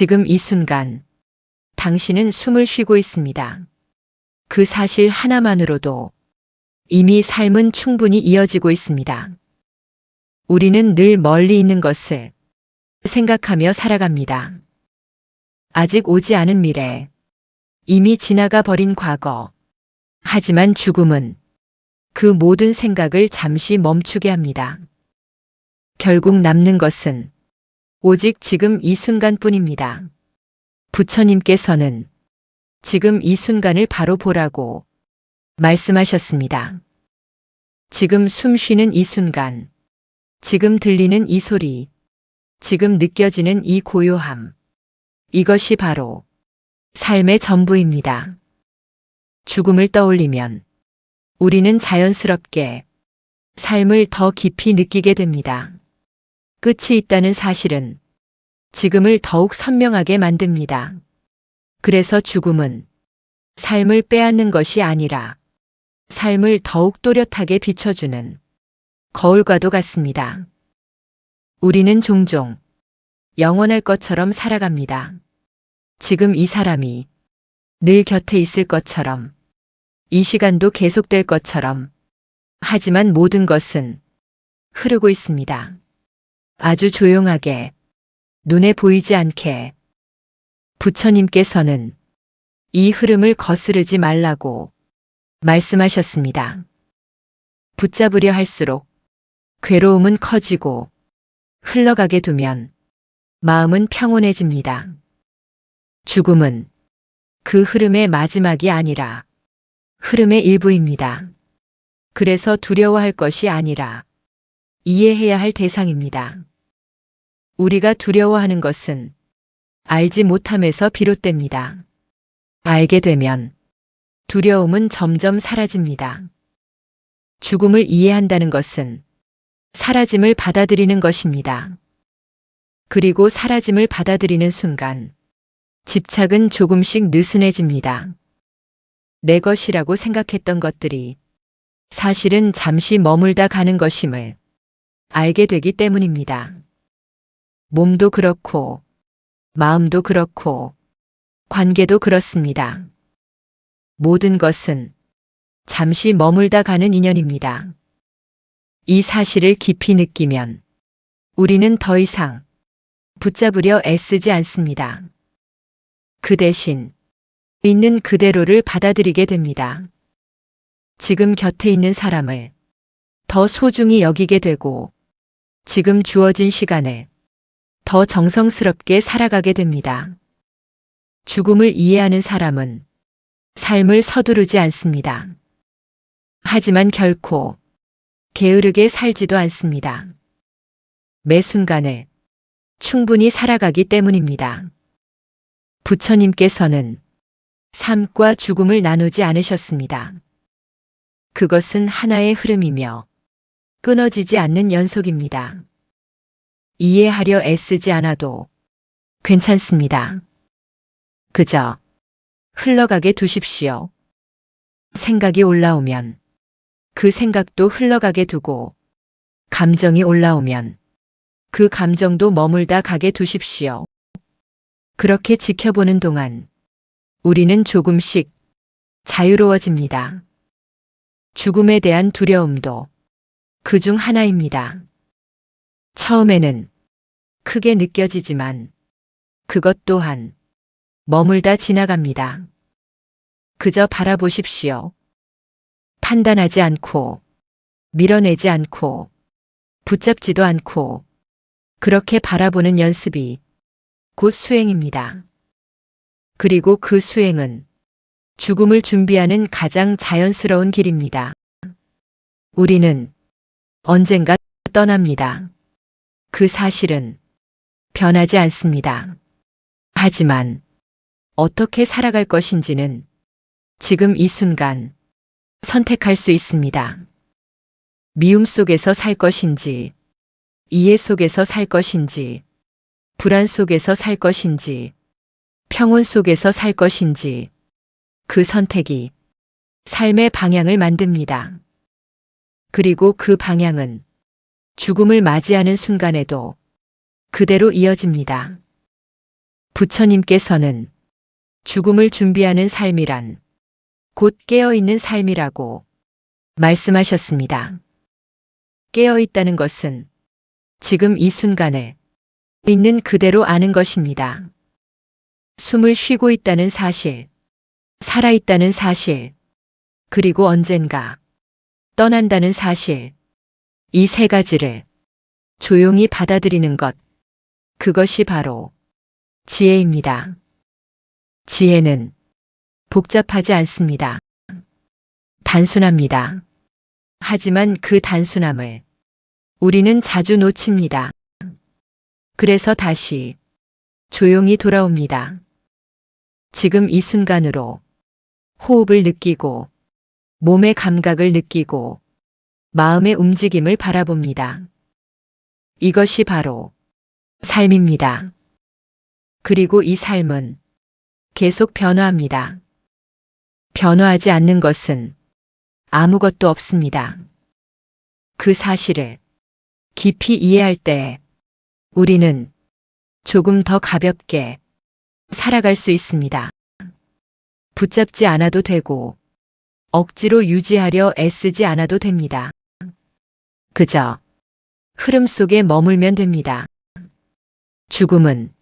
지금 이 순간 당신은 숨을 쉬고 있습니다. 그 사실 하나만으로도 이미 삶은 충분히 이어지고 있습니다. 우리는 늘 멀리 있는 것을 생각하며 살아갑니다. 아직 오지 않은 미래, 이미 지나가 버린 과거. 하지만 죽음은 그 모든 생각을 잠시 멈추게 합니다. 결국 남는 것은 오직 지금 이 순간뿐입니다. 부처님께서는 지금 이 순간을 바로 보라고 말씀하셨습니다. 지금 숨 쉬는 이 순간, 지금 들리는 이 소리, 지금 느껴지는 이 고요함. 이것이 바로 삶의 전부입니다. 죽음을 떠올리면 우리는 자연스럽게 삶을 더 깊이 느끼게 됩니다. 끝이 있다는 사실은 지금을 더욱 선명하게 만듭니다. 그래서 죽음은 삶을 빼앗는 것이 아니라 삶을 더욱 또렷하게 비춰주는 거울과도 같습니다. 우리는 종종 영원할 것처럼 살아갑니다. 지금 이 사람이 늘 곁에 있을 것처럼, 이 시간도 계속될 것처럼. 하지만 모든 것은 흐르고 있습니다. 아주 조용하게, 눈에 보이지 않게. 부처님께서는 이 흐름을 거스르지 말라고 말씀하셨습니다. 붙잡으려 할수록 괴로움은 커지고 흘러가게 두면 마음은 평온해집니다. 죽음은 그 흐름의 마지막이 아니라 흐름의 일부입니다. 그래서 두려워할 것이 아니라 이해해야 할 대상입니다. 우리가 두려워하는 것은 알지 못함에서 비롯됩니다. 알게 되면 두려움은 점점 사라집니다. 죽음을 이해한다는 것은 사라짐을 받아들이는 것입니다. 그리고 사라짐을 받아들이는 순간 집착은 조금씩 느슨해집니다. 내 것이라고 생각했던 것들이 사실은 잠시 머물다 가는 것임을 알게 되기 때문입니다. 몸도 그렇고 마음도 그렇고 관계도 그렇습니다. 모든 것은 잠시 머물다 가는 인연입니다. 이 사실을 깊이 느끼면 우리는 더 이상 붙잡으려 애쓰지 않습니다. 그 대신 있는 그대로를 받아들이게 됩니다. 지금 곁에 있는 사람을 더 소중히 여기게 되고 지금 주어진 시간을 더 정성스럽게 살아가게 됩니다. 죽음을 이해하는 사람은 삶을 서두르지 않습니다. 하지만 결코 게으르게 살지도 않습니다. 매 순간을 충분히 살아가기 때문입니다. 부처님께서는 삶과 죽음을 나누지 않으셨습니다. 그것은 하나의 흐름이며 끊어지지 않는 연속입니다. 이해하려 애쓰지 않아도 괜찮습니다. 그저 흘러가게 두십시오. 생각이 올라오면 그 생각도 흘러가게 두고 감정이 올라오면 그 감정도 머물다 가게 두십시오. 그렇게 지켜보는 동안 우리는 조금씩 자유로워집니다. 죽음에 대한 두려움도 그중 하나입니다. 처음에는 크게 느껴지지만 그것 또한 머물다 지나갑니다. 그저 바라보십시오. 판단하지 않고 밀어내지 않고 붙잡지도 않고 그렇게 바라보는 연습이 곧 수행입니다. 그리고 그 수행은 죽음을 준비하는 가장 자연스러운 길입니다. 우리는 언젠가 떠납니다. 그 사실은 변하지 않습니다. 하지만 어떻게 살아갈 것인지는 지금 이 순간 선택할 수 있습니다. 미움 속에서 살 것인지, 이해 속에서 살 것인지, 불안 속에서 살 것인지, 평온 속에서 살 것인지, 그 선택이 삶의 방향을 만듭니다. 그리고 그 방향은 죽음을 맞이하는 순간에도 그대로 이어집니다. 부처님께서는 죽음을 준비하는 삶이란 곧 깨어있는 삶이라고 말씀하셨습니다. 깨어있다는 것은 지금 이 순간을 있는 그대로 아는 것입니다. 숨을 쉬고 있다는 사실, 살아있다는 사실, 그리고 언젠가 떠난다는 사실, 이 세 가지를 조용히 받아들이는 것, 그것이 바로 지혜입니다. 지혜는 복잡하지 않습니다. 단순합니다. 하지만 그 단순함을 우리는 자주 놓칩니다. 그래서 다시 조용히 돌아옵니다. 지금 이 순간으로 호흡을 느끼고 몸의 감각을 느끼고 마음의 움직임을 바라봅니다. 이것이 바로 삶입니다. 그리고 이 삶은 계속 변화합니다. 변화하지 않는 것은 아무것도 없습니다. 그 사실을 깊이 이해할 때 우리는 조금 더 가볍게 살아갈 수 있습니다. 붙잡지 않아도 되고 억지로 유지하려 애쓰지 않아도 됩니다. 그저 흐름 속에 머물면 됩니다. 죽음은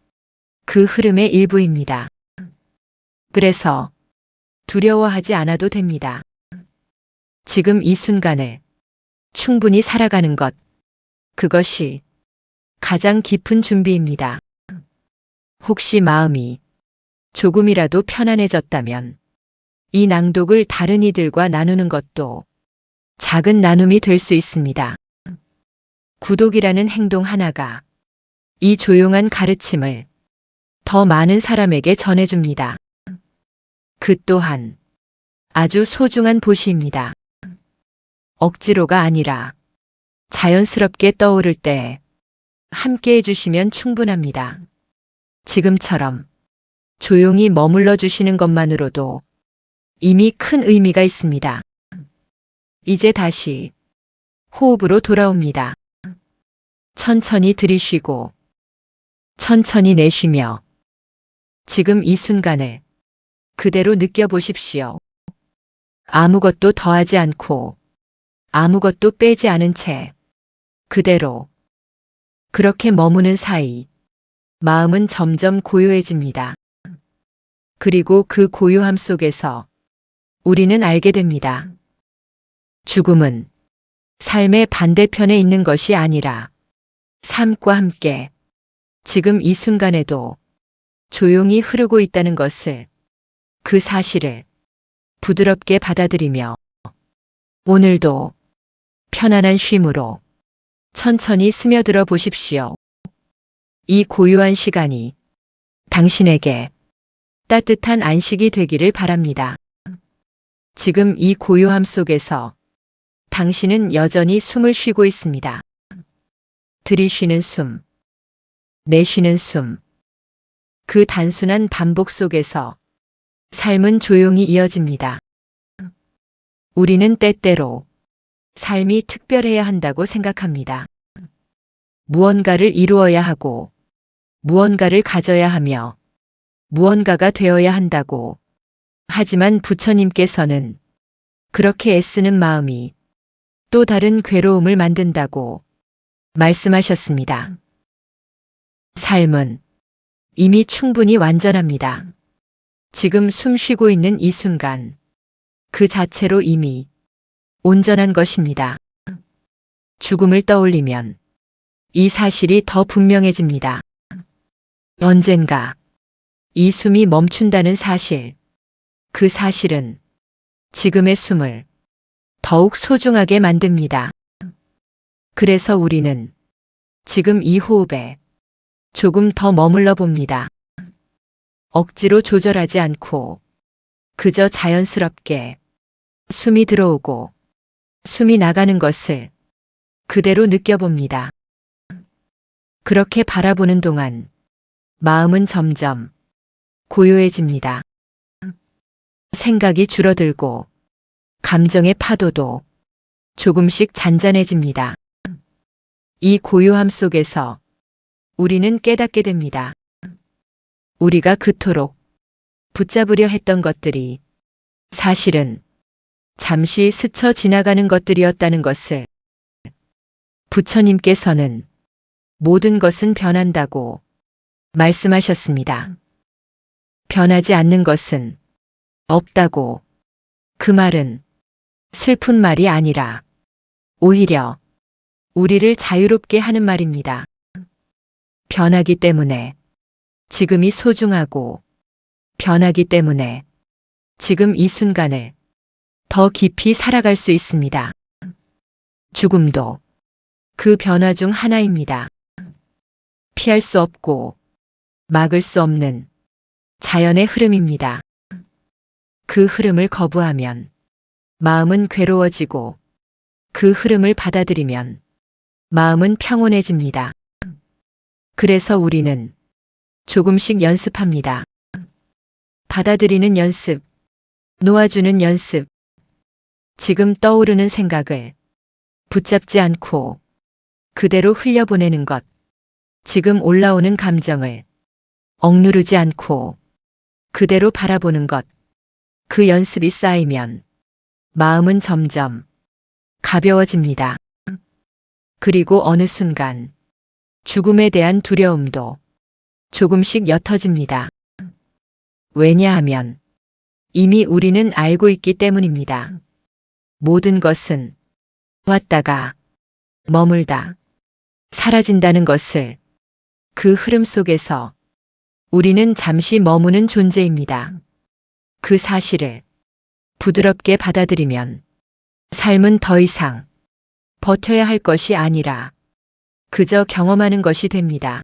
그 흐름의 일부입니다. 그래서 두려워하지 않아도 됩니다. 지금 이 순간을 충분히 살아가는 것, 그것이 가장 깊은 준비입니다. 혹시 마음이 조금이라도 편안해졌다면 이 낭독을 다른 이들과 나누는 것도 작은 나눔이 될 수 있습니다. 구독이라는 행동 하나가 이 조용한 가르침을 더 많은 사람에게 전해줍니다. 그 또한 아주 소중한 보시입니다. 억지로가 아니라 자연스럽게 떠오를 때 함께 해주시면 충분합니다. 지금처럼 조용히 머물러 주시는 것만으로도 이미 큰 의미가 있습니다. 이제 다시 호흡으로 돌아옵니다. 천천히 들이쉬고 천천히 내쉬며 지금 이 순간을 그대로 느껴보십시오. 아무것도 더하지 않고 아무것도 빼지 않은 채 그대로 그렇게 머무는 사이 마음은 점점 고요해집니다. 그리고 그 고요함 속에서 우리는 알게 됩니다. 죽음은 삶의 반대편에 있는 것이 아니라 삶과 함께 지금 이 순간에도 조용히 흐르고 있다는 것을, 그 사실을 부드럽게 받아들이며 오늘도 편안한 쉼으로 천천히 스며들어 보십시오. 이 고요한 시간이 당신에게 따뜻한 안식이 되기를 바랍니다. 지금 이 고요함 속에서 당신은 여전히 숨을 쉬고 있습니다. 들이쉬는 숨, 내쉬는 숨, 그 단순한 반복 속에서 삶은 조용히 이어집니다. 우리는 때때로 삶이 특별해야 한다고 생각합니다. 무언가를 이루어야 하고, 무언가를 가져야 하며, 무언가가 되어야 한다고. 하지만 부처님께서는 그렇게 애쓰는 마음이 또 다른 괴로움을 만든다고 말씀하셨습니다. 삶은 이미 충분히 완전합니다. 지금 숨 쉬고 있는 이 순간, 그 자체로 이미 온전한 것입니다. 죽음을 떠올리면 이 사실이 더 분명해집니다. 언젠가 이 숨이 멈춘다는 사실, 그 사실은 지금의 숨을 더욱 소중하게 만듭니다. 그래서 우리는 지금 이 호흡에 조금 더 머물러 봅니다. 억지로 조절하지 않고 그저 자연스럽게 숨이 들어오고 숨이 나가는 것을 그대로 느껴봅니다. 그렇게 바라보는 동안 마음은 점점 고요해집니다. 생각이 줄어들고 감정의 파도도 조금씩 잔잔해집니다. 이 고요함 속에서 우리는 깨닫게 됩니다. 우리가 그토록 붙잡으려 했던 것들이 사실은 잠시 스쳐 지나가는 것들이었다는 것을 부처님께서는 모든 것은 변한다고 말씀하셨습니다. 변하지 않는 것은 없다고. 그 말은 슬픈 말이 아니라 오히려 우리를 자유롭게 하는 말입니다. 변하기 때문에 지금이 소중하고, 변하기 때문에 지금 이 순간을 더 깊이 살아갈 수 있습니다. 죽음도 그 변화 중 하나입니다. 피할 수 없고 막을 수 없는 자연의 흐름입니다. 그 흐름을 거부하면 마음은 괴로워지고, 그 흐름을 받아들이면 마음은 평온해집니다. 그래서 우리는 조금씩 연습합니다. 받아들이는 연습, 놓아주는 연습. 지금 떠오르는 생각을 붙잡지 않고 그대로 흘려보내는 것. 지금 올라오는 감정을 억누르지 않고 그대로 바라보는 것. 그 연습이 쌓이면 마음은 점점 가벼워집니다. 그리고 어느 순간 죽음에 대한 두려움도 조금씩 옅어집니다. 왜냐하면 이미 우리는 알고 있기 때문입니다. 모든 것은 왔다가 머물다 사라진다는 것을. 그 흐름 속에서 우리는 잠시 머무는 존재입니다. 그 사실을 부드럽게 받아들이면 삶은 더 이상 버텨야 할 것이 아니라 그저 경험하는 것이 됩니다.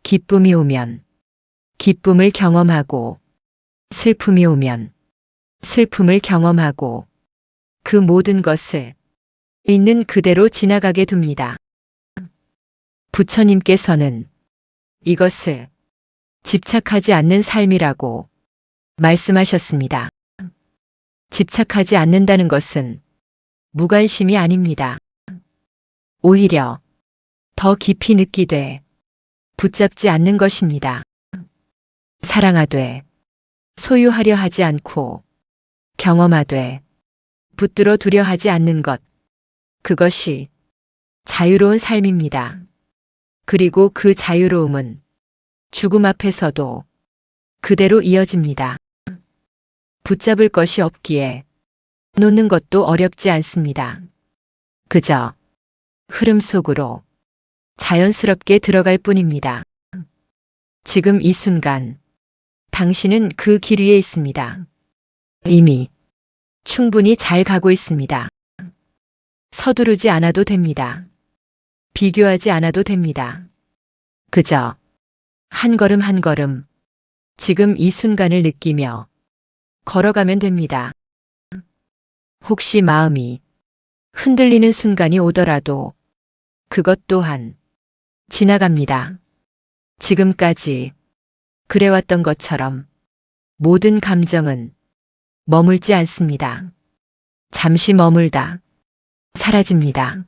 기쁨이 오면 기쁨을 경험하고, 슬픔이 오면 슬픔을 경험하고, 그 모든 것을 있는 그대로 지나가게 둡니다. 부처님께서는 이것을 집착하지 않는 삶이라고 말씀하셨습니다. 집착하지 않는다는 것은 무관심이 아닙니다. 오히려 더 깊이 느끼되 붙잡지 않는 것입니다. 사랑하되 소유하려 하지 않고, 경험하되 붙들어 두려 하지 않는 것. 그것이 자유로운 삶입니다. 그리고 그 자유로움은 죽음 앞에서도 그대로 이어집니다. 붙잡을 것이 없기에 놓는 것도 어렵지 않습니다. 그저 흐름 속으로 자연스럽게 들어갈 뿐입니다. 지금 이 순간 당신은 그 길 위에 있습니다. 이미 충분히 잘 가고 있습니다. 서두르지 않아도 됩니다. 비교하지 않아도 됩니다. 그저 한 걸음 한 걸음 지금 이 순간을 느끼며 걸어가면 됩니다. 혹시 마음이 흔들리는 순간이 오더라도 그것 또한 지나갑니다. 지금까지 그래왔던 것처럼 모든 감정은 머물지 않습니다. 잠시 머물다 사라집니다.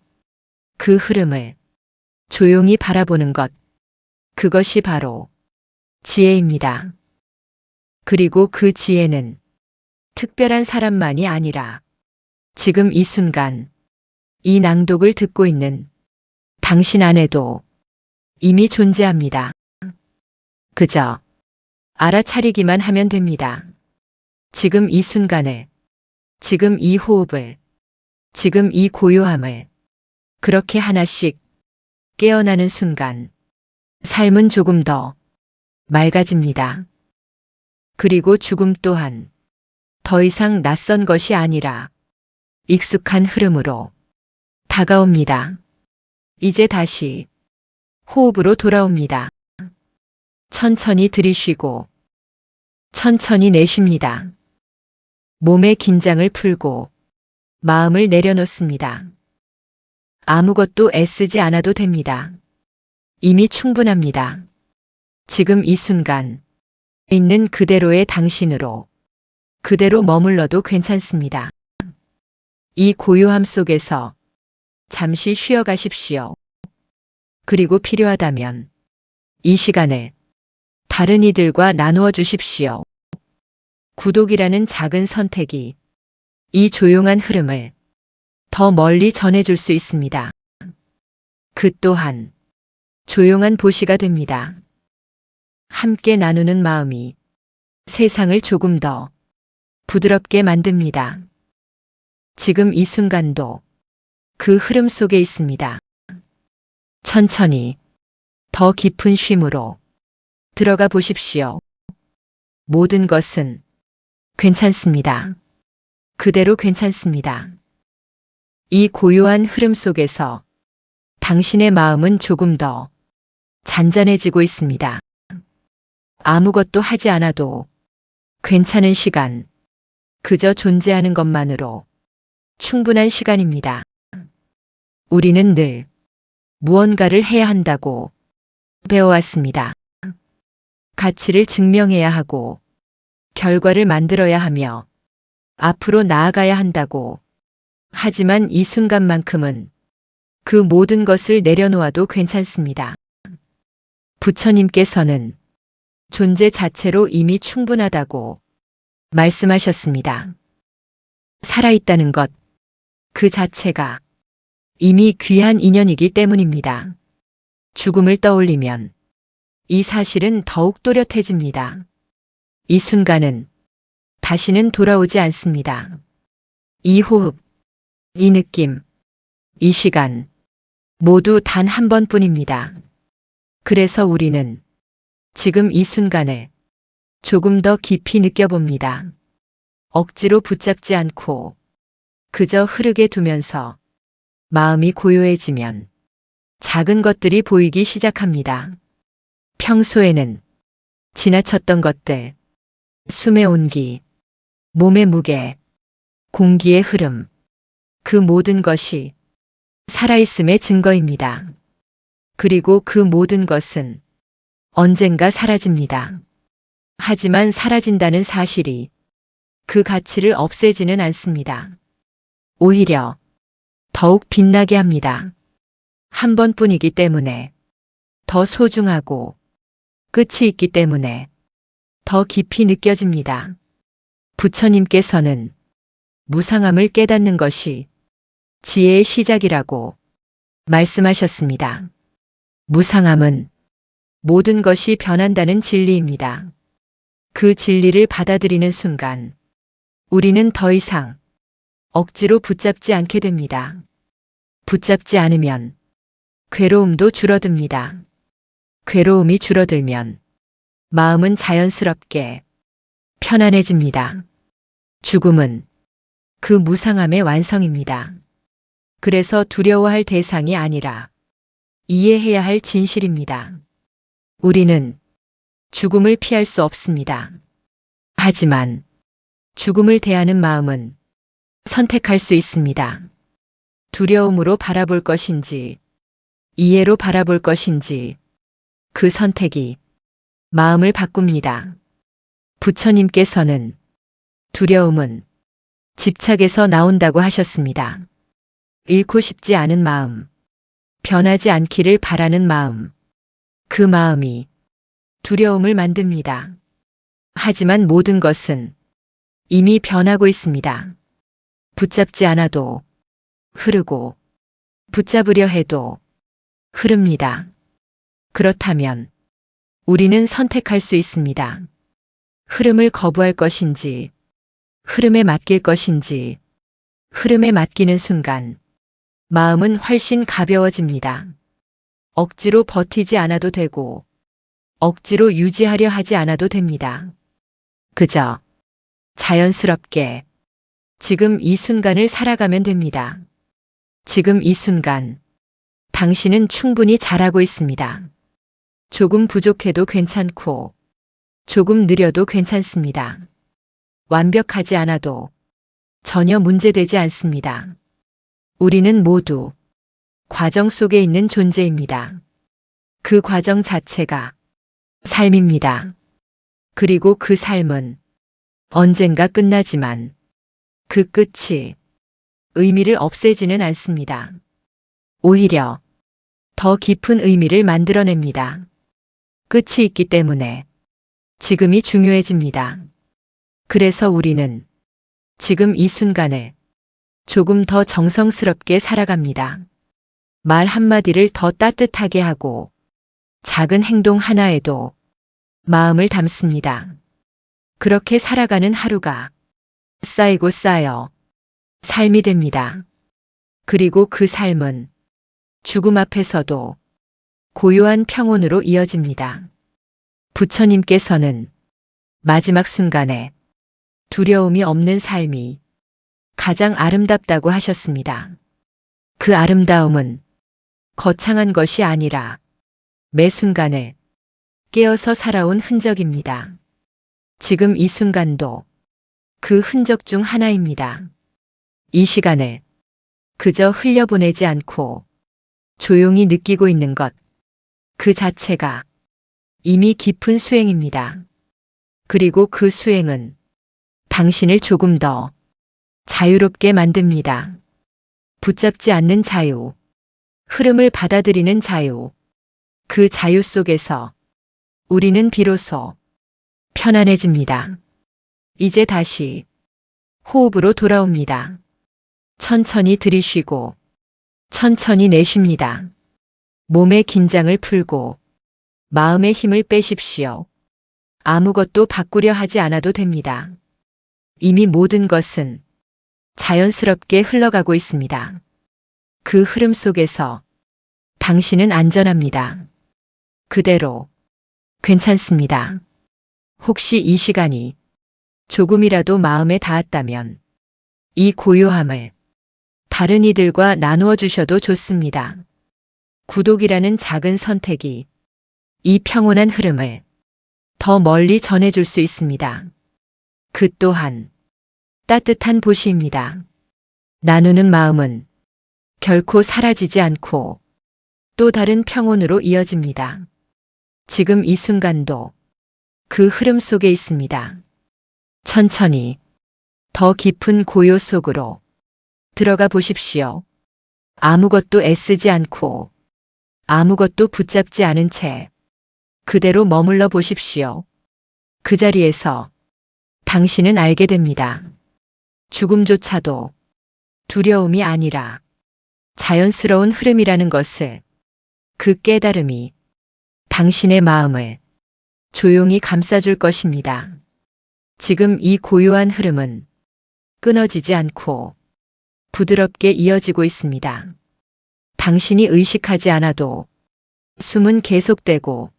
그 흐름을 조용히 바라보는 것. 그것이 바로 지혜입니다. 그리고 그 지혜는 특별한 사람만이 아니라 지금 이 순간 이 낭독을 듣고 있는 당신 안에도 이미 존재합니다. 그저 알아차리기만 하면 됩니다. 지금 이 순간을, 지금 이 호흡을, 지금 이 고요함을 그렇게 하나씩 깨어나는 순간 삶은 조금 더 맑아집니다. 그리고 죽음 또한 더 이상 낯선 것이 아니라 익숙한 흐름으로 다가옵니다. 이제 다시 호흡으로 돌아옵니다. 천천히 들이쉬고 천천히 내쉽니다. 몸의 긴장을 풀고 마음을 내려놓습니다. 아무것도 애쓰지 않아도 됩니다. 이미 충분합니다. 지금 이 순간 있는 그대로의 당신으로 그대로 머물러도 괜찮습니다. 이 고요함 속에서 잠시 쉬어가십시오. 그리고 필요하다면 이 시간을 다른 이들과 나누어 주십시오. 구독이라는 작은 선택이 이 조용한 흐름을 더 멀리 전해줄 수 있습니다. 그 또한 조용한 보시가 됩니다. 함께 나누는 마음이 세상을 조금 더 부드럽게 만듭니다. 지금 이 순간도 그 흐름 속에 있습니다. 천천히 더 깊은 쉼으로 들어가 보십시오. 모든 것은 괜찮습니다. 그대로 괜찮습니다. 이 고요한 흐름 속에서 당신의 마음은 조금 더 잔잔해지고 있습니다. 아무것도 하지 않아도 괜찮은 시간, 그저 존재하는 것만으로 충분한 시간입니다. 우리는 늘 무언가를 해야 한다고 배워왔습니다. 가치를 증명해야 하고 결과를 만들어야 하며 앞으로 나아가야 한다고. 하지만 이 순간만큼은 그 모든 것을 내려놓아도 괜찮습니다. 부처님께서는 존재 자체로 이미 충분하다고 말씀하셨습니다. 살아있다는 것, 그 자체가 이미 귀한 인연이기 때문입니다. 죽음을 떠올리면 이 사실은 더욱 또렷해집니다. 이 순간은 다시는 돌아오지 않습니다. 이 호흡, 이 느낌, 이 시간, 모두 단 한 번뿐입니다. 그래서 우리는 지금 이 순간을 조금 더 깊이 느껴봅니다. 억지로 붙잡지 않고 그저 흐르게 두면서 마음이 고요해지면 작은 것들이 보이기 시작합니다. 평소에는 지나쳤던 것들, 숨의 온기, 몸의 무게, 공기의 흐름, 그 모든 것이 살아있음의 증거입니다. 그리고 그 모든 것은 언젠가 사라집니다. 하지만 사라진다는 사실이 그 가치를 없애지는 않습니다. 오히려 더욱 빛나게 합니다. 한 번뿐이기 때문에 더 소중하고 끝이 있기 때문에 더 깊이 느껴집니다. 부처님께서는 무상함을 깨닫는 것이 지혜의 시작이라고 말씀하셨습니다. 무상함은 모든 것이 변한다는 진리입니다. 그 진리를 받아들이는 순간 우리는 더 이상 억지로 붙잡지 않게 됩니다. 붙잡지 않으면 괴로움도 줄어듭니다. 괴로움이 줄어들면 마음은 자연스럽게 편안해집니다. 죽음은 그 무상함의 완성입니다. 그래서 두려워할 대상이 아니라 이해해야 할 진실입니다. 우리는 죽음을 피할 수 없습니다. 하지만 죽음을 대하는 마음은 선택할 수 있습니다. 두려움으로 바라볼 것인지, 이해로 바라볼 것인지, 그 선택이 마음을 바꿉니다. 부처님께서는 두려움은 집착에서 나온다고 하셨습니다. 잃고 싶지 않은 마음, 변하지 않기를 바라는 마음, 그 마음이 두려움을 만듭니다. 하지만 모든 것은 이미 변하고 있습니다. 붙잡지 않아도 흐르고 붙잡으려 해도 흐릅니다. 그렇다면 우리는 선택할 수 있습니다. 흐름을 거부할 것인지, 흐름에 맡길 것인지. 흐름에 맡기는 순간 마음은 훨씬 가벼워집니다. 억지로 버티지 않아도 되고 억지로 유지하려 하지 않아도 됩니다. 그저 자연스럽게 지금 이 순간을 살아가면 됩니다. 지금 이 순간 당신은 충분히 잘하고 있습니다. 조금 부족해도 괜찮고 조금 느려도 괜찮습니다. 완벽하지 않아도 전혀 문제되지 않습니다. 우리는 모두 과정 속에 있는 존재입니다. 그 과정 자체가 삶입니다. 그리고 그 삶은 언젠가 끝나지만 그 끝이 의미를 없애지는 않습니다. 오히려 더 깊은 의미를 만들어냅니다. 끝이 있기 때문에 지금이 중요해집니다. 그래서 우리는 지금 이 순간을 조금 더 정성스럽게 살아갑니다. 말 한마디를 더 따뜻하게 하고 작은 행동 하나에도 마음을 담습니다. 그렇게 살아가는 하루가 쌓이고 쌓여 삶이 됩니다. 그리고 그 삶은 죽음 앞에서도 고요한 평온으로 이어집니다. 부처님께서는 마지막 순간에 두려움이 없는 삶이 가장 아름답다고 하셨습니다. 그 아름다움은 거창한 것이 아니라 매 순간을 깨어서 살아온 흔적입니다. 지금 이 순간도 그 흔적 중 하나입니다. 이 시간을 그저 흘려보내지 않고 조용히 느끼고 있는 것, 그 자체가 이미 깊은 수행입니다. 그리고 그 수행은 당신을 조금 더 자유롭게 만듭니다. 붙잡지 않는 자유, 흐름을 받아들이는 자유, 그 자유 속에서 우리는 비로소 편안해집니다. 이제 다시 호흡으로 돌아옵니다. 천천히 들이쉬고 천천히 내쉽니다. 몸의 긴장을 풀고 마음의 힘을 빼십시오. 아무것도 바꾸려 하지 않아도 됩니다. 이미 모든 것은 자연스럽게 흘러가고 있습니다. 그 흐름 속에서 당신은 안전합니다. 그대로 괜찮습니다. 혹시 이 시간이 조금이라도 마음에 닿았다면 이 고요함을 다른 이들과 나누어 주셔도 좋습니다. 구독이라는 작은 선택이 이 평온한 흐름을 더 멀리 전해줄 수 있습니다. 그 또한 따뜻한 보시입니다. 나누는 마음은 결코 사라지지 않고 또 다른 평온으로 이어집니다. 지금 이 순간도 그 흐름 속에 있습니다. 천천히 더 깊은 고요 속으로 들어가 보십시오. 아무것도 애쓰지 않고 아무것도 붙잡지 않은 채 그대로 머물러 보십시오. 그 자리에서 당신은 알게 됩니다. 죽음조차도 두려움이 아니라 자연스러운 흐름이라는 것을, 그 깨달음이 당신의 마음을 조용히 감싸줄 것입니다. 지금 이 고요한 흐름은 끊어지지 않고 부드럽게 이어지고 있습니다. 당신이 의식하지 않아도 숨은 계속되고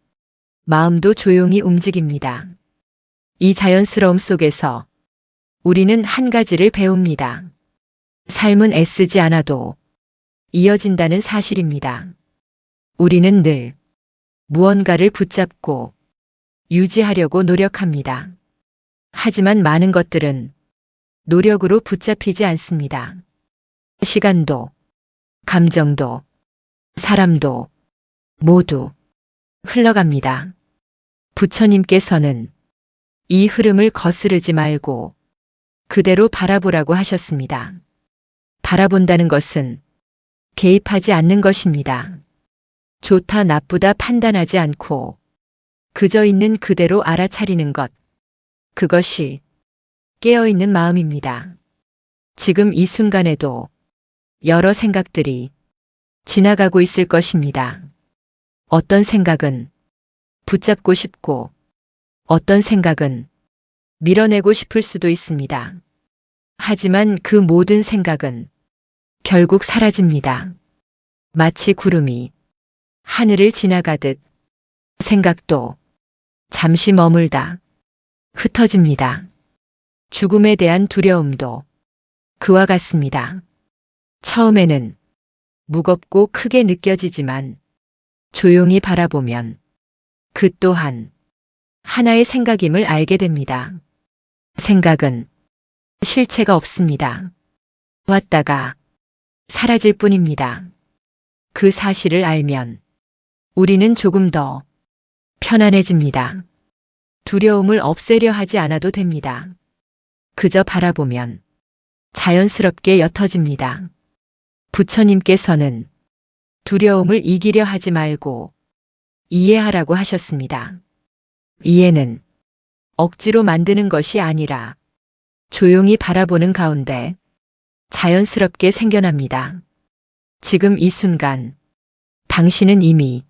마음도 조용히 움직입니다. 이 자연스러움 속에서 우리는 한 가지를 배웁니다. 삶은 애쓰지 않아도 이어진다는 사실입니다. 우리는 늘 무언가를 붙잡고 유지하려고 노력합니다. 하지만 많은 것들은 노력으로 붙잡히지 않습니다. 시간도, 감정도, 사람도 모두 흘러갑니다. 부처님께서는 이 흐름을 거스르지 말고 그대로 바라보라고 하셨습니다. 바라본다는 것은 개입하지 않는 것입니다. 좋다 나쁘다 판단하지 않고 그저 있는 그대로 알아차리는 것, 그것이 깨어있는 마음입니다. 지금 이 순간에도 여러 생각들이 지나가고 있을 것입니다. 어떤 생각은 붙잡고 싶고 어떤 생각은 밀어내고 싶을 수도 있습니다. 하지만 그 모든 생각은 결국 사라집니다. 마치 구름이 하늘을 지나가듯 생각도 잠시 머물다 흩어집니다. 죽음에 대한 두려움도 그와 같습니다. 처음에는 무겁고 크게 느껴지지만 조용히 바라보면 그 또한 하나의 생각임을 알게 됩니다. 생각은 실체가 없습니다. 왔다가 사라질 뿐입니다. 그 사실을 알면 우리는 조금 더 편안해집니다. 두려움을 없애려 하지 않아도 됩니다. 그저 바라보면 자연스럽게 옅어집니다. 부처님께서는 두려움을 이기려 하지 말고 이해하라고 하셨습니다. 이해는 억지로 만드는 것이 아니라 조용히 바라보는 가운데 자연스럽게 생겨납니다. 지금 이 순간 당신은 이미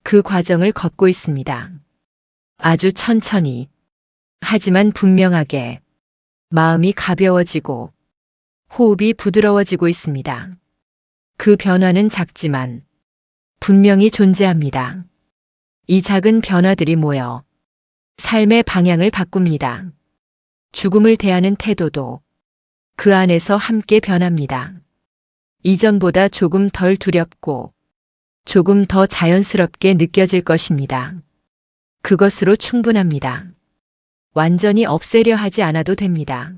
그 과정을 걷고 있습니다. 아주 천천히, 하지만 분명하게 마음이 가벼워지고 호흡이 부드러워지고 있습니다. 그 변화는 작지만 분명히 존재합니다. 이 작은 변화들이 모여 삶의 방향을 바꿉니다. 죽음을 대하는 태도도 그 안에서 함께 변합니다. 이전보다 조금 덜 두렵고 조금 더 자연스럽게 느껴질 것입니다. 그것으로 충분합니다. 완전히 없애려 하지 않아도 됩니다.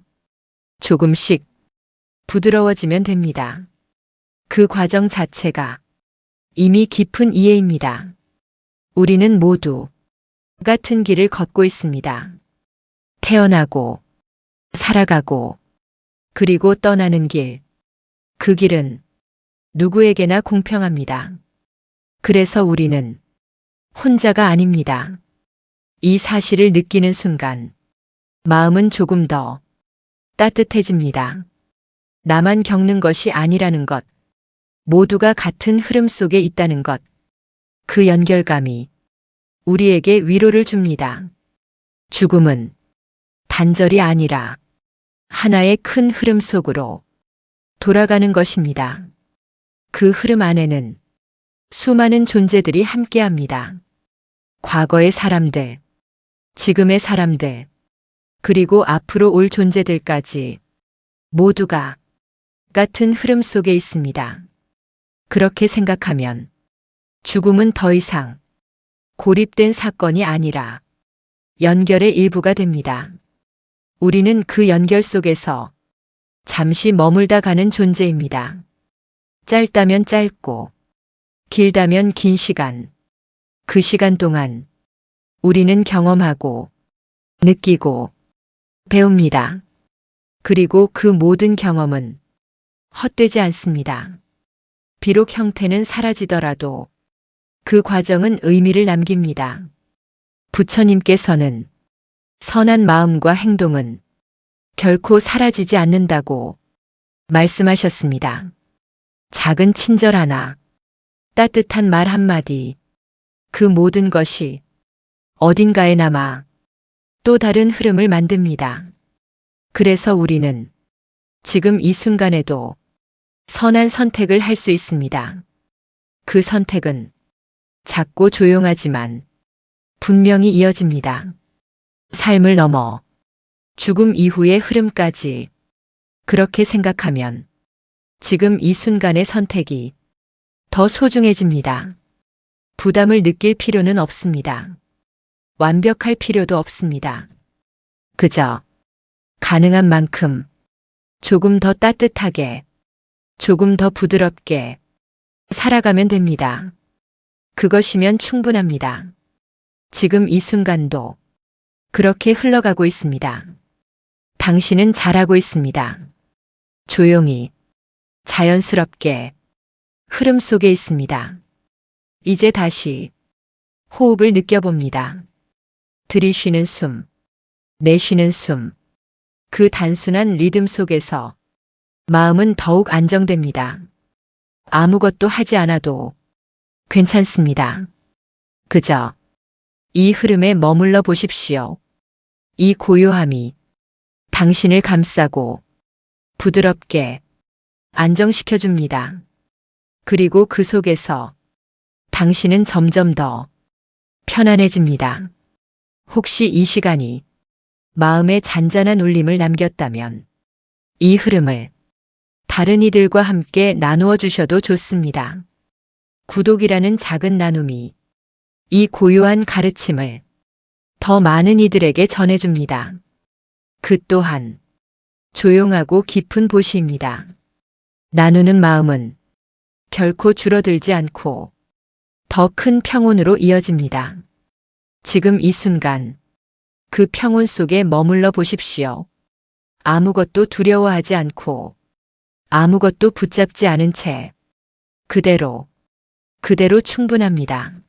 조금씩 부드러워지면 됩니다. 그 과정 자체가 이미 깊은 이해입니다. 우리는 모두 같은 길을 걷고 있습니다. 태어나고, 살아가고, 그리고 떠나는 길. 그 길은 누구에게나 공평합니다. 그래서 우리는 혼자가 아닙니다. 이 사실을 느끼는 순간 마음은 조금 더 따뜻해집니다. 나만 겪는 것이 아니라는 것, 모두가 같은 흐름 속에 있다는 것, 그 연결감이 우리에게 위로를 줍니다. 죽음은 단절이 아니라 하나의 큰 흐름 속으로 돌아가는 것입니다. 그 흐름 안에는 수많은 존재들이 함께합니다. 과거의 사람들, 지금의 사람들, 그리고 앞으로 올 존재들까지 모두가 같은 흐름 속에 있습니다. 그렇게 생각하면 죽음은 더 이상 고립된 사건이 아니라 연결의 일부가 됩니다. 우리는 그 연결 속에서 잠시 머물다 가는 존재입니다. 짧다면 짧고, 길다면 긴 시간, 그 시간 동안 우리는 경험하고, 느끼고, 배웁니다. 그리고 그 모든 경험은 헛되지 않습니다. 비록 형태는 사라지더라도 그 과정은 의미를 남깁니다. 부처님께서는 선한 마음과 행동은 결코 사라지지 않는다고 말씀하셨습니다. 작은 친절 하나, 따뜻한 말 한마디, 그 모든 것이 어딘가에 남아 또 다른 흐름을 만듭니다. 그래서 우리는 지금 이 순간에도 선한 선택을 할 수 있습니다. 그 선택은 작고 조용하지만 분명히 이어집니다. 삶을 넘어 죽음 이후의 흐름까지 그렇게 생각하면 지금 이 순간의 선택이 더 소중해집니다. 부담을 느낄 필요는 없습니다. 완벽할 필요도 없습니다. 그저 가능한 만큼 조금 더 따뜻하게, 조금 더 부드럽게 살아가면 됩니다. 그것이면 충분합니다. 지금 이 순간도 그렇게 흘러가고 있습니다. 당신은 잘하고 있습니다. 조용히, 자연스럽게 흐름 속에 있습니다. 이제 다시 호흡을 느껴봅니다. 들이쉬는 숨, 내쉬는 숨, 그 단순한 리듬 속에서 마음은 더욱 안정됩니다. 아무것도 하지 않아도 괜찮습니다. 그저 이 흐름에 머물러 보십시오. 이 고요함이 당신을 감싸고 부드럽게 안정시켜줍니다. 그리고 그 속에서 당신은 점점 더 편안해집니다. 혹시 이 시간이 마음에 잔잔한 울림을 남겼다면 이 흐름을 다른 이들과 함께 나누어 주셔도 좋습니다. 구독이라는 작은 나눔이 이 고요한 가르침을 더 많은 이들에게 전해줍니다. 그 또한 조용하고 깊은 보시입니다. 나누는 마음은 결코 줄어들지 않고 더 큰 평온으로 이어집니다. 지금 이 순간 그 평온 속에 머물러 보십시오. 아무것도 두려워하지 않고 아무것도 붙잡지 않은 채 그대로 충분합니다.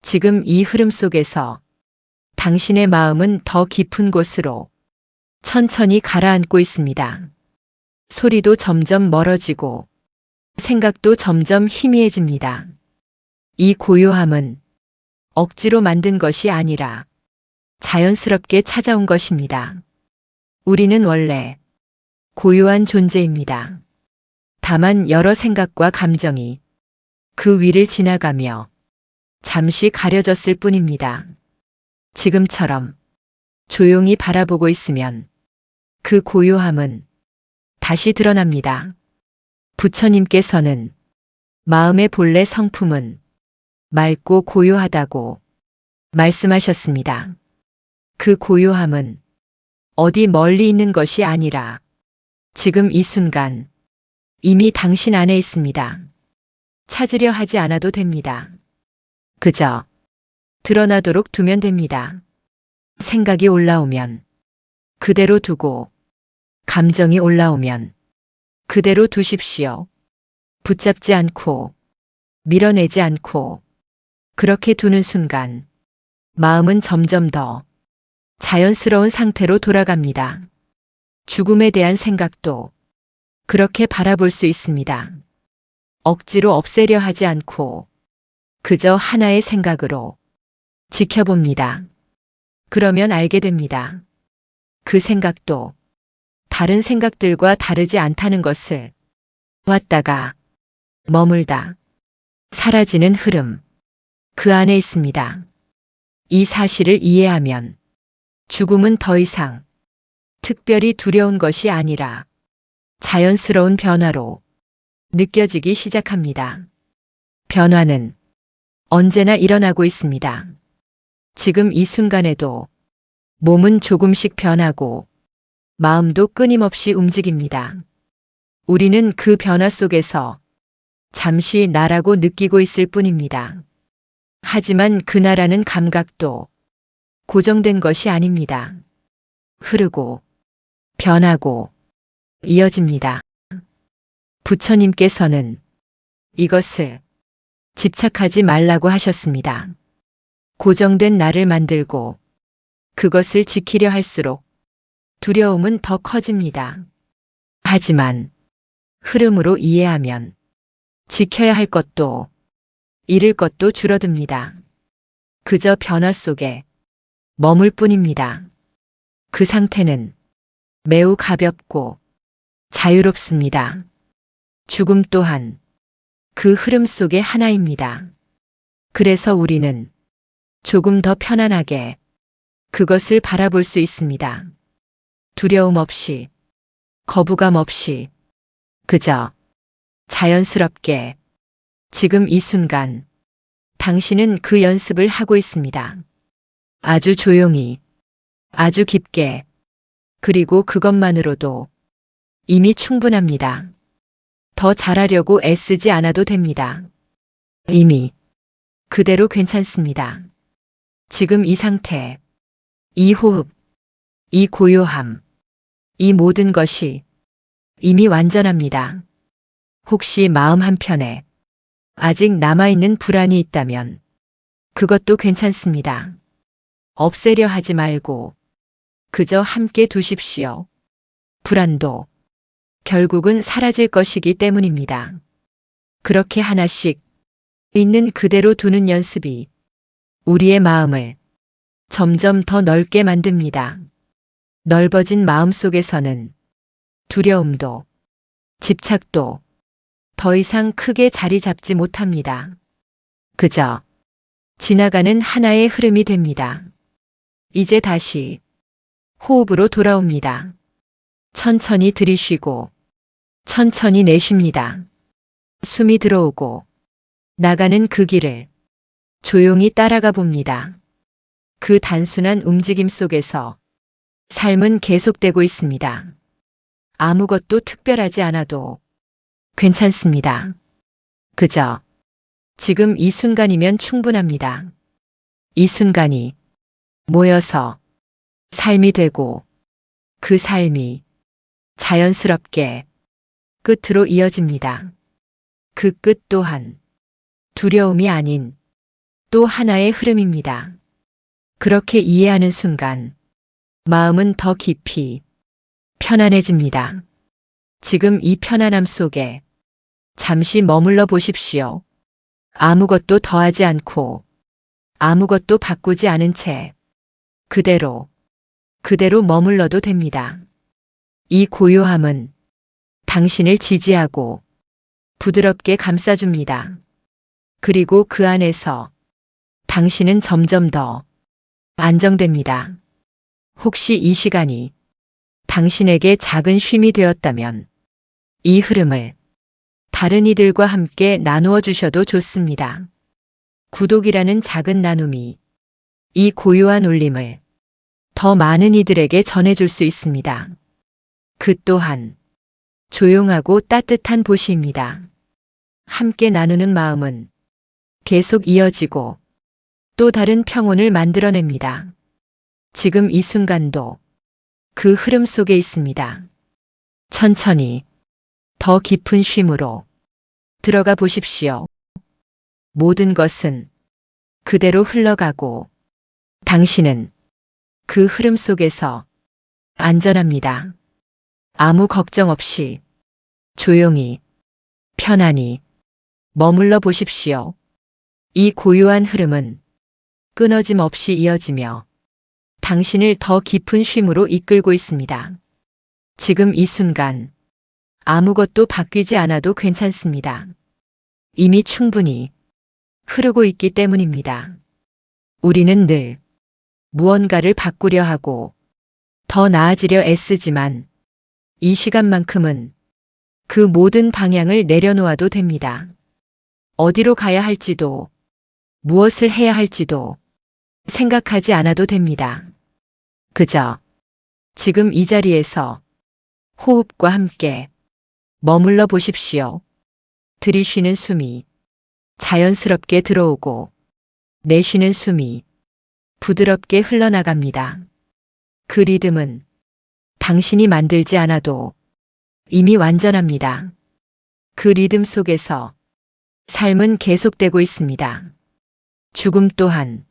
지금 이 흐름 속에서 당신의 마음은 더 깊은 곳으로 천천히 가라앉고 있습니다. 소리도 점점 멀어지고 생각도 점점 희미해집니다. 이 고요함은 억지로 만든 것이 아니라 자연스럽게 찾아온 것입니다. 우리는 원래 고요한 존재입니다. 다만 여러 생각과 감정이 그 위를 지나가며 잠시 가려졌을 뿐입니다. 지금처럼 조용히 바라보고 있으면 그 고요함은 다시 드러납니다. 부처님께서는 마음의 본래 성품은 맑고 고요하다고 말씀하셨습니다. 그 고요함은 어디 멀리 있는 것이 아니라 지금 이 순간 이미 당신 안에 있습니다. 찾으려 하지 않아도 됩니다. 그저 드러나도록 두면 됩니다. 생각이 올라오면 그대로 두고 감정이 올라오면 그대로 두십시오. 붙잡지 않고 밀어내지 않고 그렇게 두는 순간 마음은 점점 더 자연스러운 상태로 돌아갑니다. 죽음에 대한 생각도 그렇게 바라볼 수 있습니다. 억지로 없애려 하지 않고 그저 하나의 생각으로 지켜봅니다. 그러면 알게 됩니다. 그 생각도 다른 생각들과 다르지 않다는 것을. 왔다가 머물다 사라지는 흐름, 그 안에 있습니다. 이 사실을 이해하면 죽음은 더 이상 특별히 두려운 것이 아니라 자연스러운 변화로 느껴지기 시작합니다. 변화는 언제나 일어나고 있습니다. 지금 이 순간에도 몸은 조금씩 변하고 마음도 끊임없이 움직입니다. 우리는 그 변화 속에서 잠시 나라고 느끼고 있을 뿐입니다. 하지만 그 나라는 감각도 고정된 것이 아닙니다. 흐르고 변하고 이어집니다. 부처님께서는 이것을 집착하지 말라고 하셨습니다. 고정된 나를 만들고 그것을 지키려 할수록 두려움은 더 커집니다. 하지만 흐름으로 이해하면 지켜야 할 것도 잃을 것도 줄어듭니다. 그저 변화 속에 머물 뿐입니다. 그 상태는 매우 가볍고 자유롭습니다. 죽음 또한 그 흐름 속의 하나입니다. 그래서 우리는 조금 더 편안하게 그것을 바라볼 수 있습니다. 두려움 없이, 거부감 없이, 그저 자연스럽게 지금 이 순간 당신은 그 연습을 하고 있습니다. 아주 조용히, 아주 깊게, 그리고 그것만으로도 이미 충분합니다. 더 잘하려고 애쓰지 않아도 됩니다. 이미 그대로 괜찮습니다. 지금 이 상태, 이 호흡, 이 고요함, 이 모든 것이 이미 완전합니다. 혹시 마음 한편에 아직 남아있는 불안이 있다면 그것도 괜찮습니다. 없애려 하지 말고 그저 함께 두십시오. 불안도 결국은 사라질 것이기 때문입니다. 그렇게 하나씩 있는 그대로 두는 연습이 우리의 마음을 점점 더 넓게 만듭니다. 넓어진 마음 속에서는 두려움도 집착도 더 이상 크게 자리 잡지 못합니다. 그저 지나가는 하나의 흐름이 됩니다. 이제 다시 호흡으로 돌아옵니다. 천천히 들이쉬고 천천히 내쉽니다. 숨이 들어오고 나가는 그 길을 조용히 따라가 봅니다. 그 단순한 움직임 속에서 삶은 계속되고 있습니다. 아무것도 특별하지 않아도 괜찮습니다. 그저 지금 이 순간이면 충분합니다. 이 순간이 모여서 삶이 되고 그 삶이 자연스럽게 끝으로 이어집니다. 그 끝 또한 두려움이 아닌 또 하나의 흐름입니다. 그렇게 이해하는 순간 마음은 더 깊이 편안해집니다. 지금 이 편안함 속에 잠시 머물러 보십시오. 아무것도 더하지 않고 아무것도 바꾸지 않은 채 그대로 머물러도 됩니다. 이 고요함은 당신을 지지하고 부드럽게 감싸줍니다. 그리고 그 안에서 당신은 점점 더 안정됩니다. 혹시 이 시간이 당신에게 작은 쉼이 되었다면 이 흐름을 다른 이들과 함께 나누어 주셔도 좋습니다. 구독이라는 작은 나눔이 이 고요한 울림을 더 많은 이들에게 전해줄 수 있습니다. 그 또한 조용하고 따뜻한 보시입니다. 함께 나누는 마음은 계속 이어지고 또 다른 평온을 만들어냅니다. 지금 이 순간도 그 흐름 속에 있습니다. 천천히 더 깊은 쉼으로 들어가 보십시오. 모든 것은 그대로 흘러가고 당신은 그 흐름 속에서 안전합니다. 아무 걱정 없이 조용히 편안히 머물러 보십시오. 이 고요한 흐름은 끊어짐 없이 이어지며 당신을 더 깊은 쉼으로 이끌고 있습니다. 지금 이 순간 아무것도 바뀌지 않아도 괜찮습니다. 이미 충분히 흐르고 있기 때문입니다. 우리는 늘 무언가를 바꾸려 하고 더 나아지려 애쓰지만 이 시간만큼은 그 모든 방향을 내려놓아도 됩니다. 어디로 가야 할지도 무엇을 해야 할지도 생각하지 않아도 됩니다. 그저 지금 이 자리에서 호흡과 함께 머물러 보십시오. 들이쉬는 숨이 자연스럽게 들어오고 내쉬는 숨이 부드럽게 흘러나갑니다. 그 리듬은 당신이 만들지 않아도 이미 완전합니다. 그 리듬 속에서 삶은 계속되고 있습니다. 죽음 또한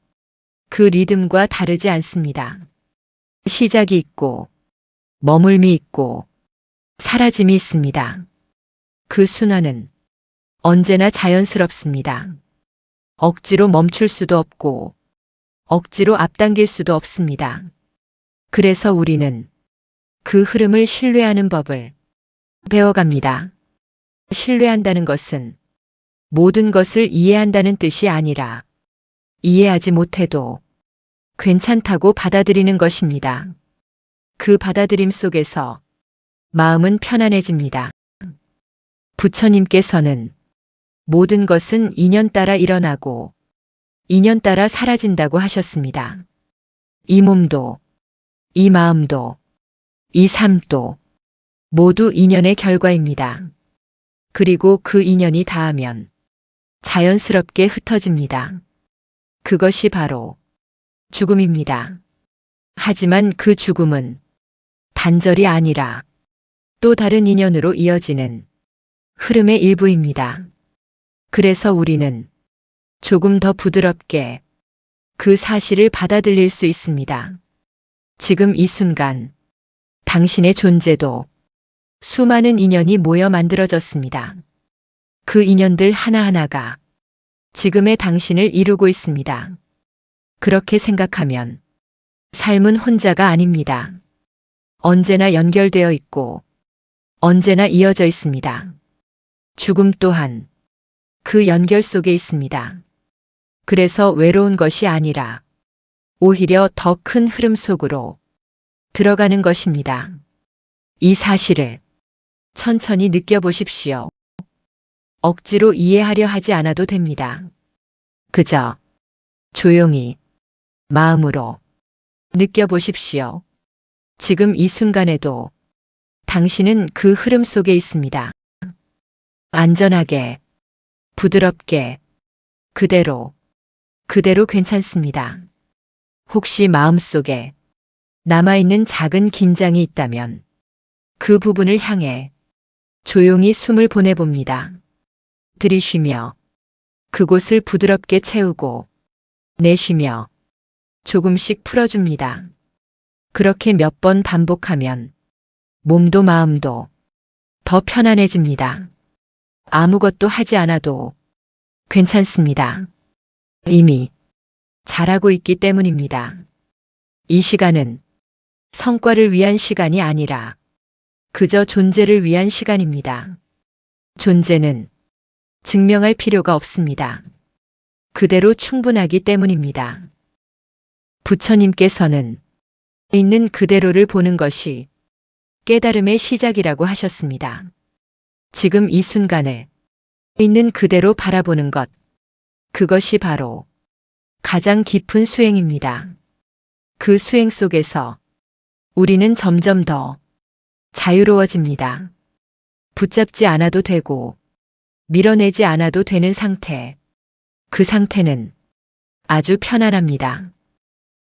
그 리듬과 다르지 않습니다. 시작이 있고 머물미 있고 사라짐이 있습니다. 그 순환은 언제나 자연스럽습니다. 억지로 멈출 수도 없고 억지로 앞당길 수도 없습니다. 그래서 우리는 그 흐름을 신뢰하는 법을 배워갑니다. 신뢰한다는 것은 모든 것을 이해한다는 뜻이 아니라 이해하지 못해도 괜찮다고 받아들이는 것입니다. 그 받아들임 속에서 마음은 편안해집니다. 부처님께서는 모든 것은 인연 따라 일어나고 인연 따라 사라진다고 하셨습니다. 이 몸도, 이 마음도, 이 삶도 모두 인연의 결과입니다. 그리고 그 인연이 닿으면 자연스럽게 흩어집니다. 그것이 바로 죽음입니다. 하지만 그 죽음은 단절이 아니라 또 다른 인연으로 이어지는 흐름의 일부입니다. 그래서 우리는 조금 더 부드럽게 그 사실을 받아들일 수 있습니다. 지금 이 순간 당신의 존재도 수많은 인연이 모여 만들어졌습니다. 그 인연들 하나하나가 지금의 당신을 이루고 있습니다. 그렇게 생각하면 삶은 혼자가 아닙니다. 언제나 연결되어 있고 언제나 이어져 있습니다. 죽음 또한 그 연결 속에 있습니다. 그래서 외로운 것이 아니라 오히려 더 큰 흐름 속으로 들어가는 것입니다. 이 사실을 천천히 느껴보십시오. 억지로 이해하려 하지 않아도 됩니다. 그저 조용히 마음으로 느껴보십시오. 지금 이 순간에도 당신은 그 흐름 속에 있습니다. 안전하게, 부드럽게, 그대로 괜찮습니다. 혹시 마음속에 남아있는 작은 긴장이 있다면 그 부분을 향해 조용히 숨을 보내봅니다. 들이쉬며 그곳을 부드럽게 채우고 내쉬며 조금씩 풀어줍니다. 그렇게 몇 번 반복하면 몸도 마음도 더 편안해집니다. 아무것도 하지 않아도 괜찮습니다. 이미 잘하고 있기 때문입니다. 이 시간은 성과를 위한 시간이 아니라 그저 존재를 위한 시간입니다. 존재는 증명할 필요가 없습니다. 그대로 충분하기 때문입니다. 부처님께서는 있는 그대로를 보는 것이 깨달음의 시작이라고 하셨습니다. 지금 이 순간을 있는 그대로 바라보는 것, 그것이 바로 가장 깊은 수행입니다. 그 수행 속에서 우리는 점점 더 자유로워집니다. 붙잡지 않아도 되고 밀어내지 않아도 되는 상태. 그 상태는 아주 편안합니다.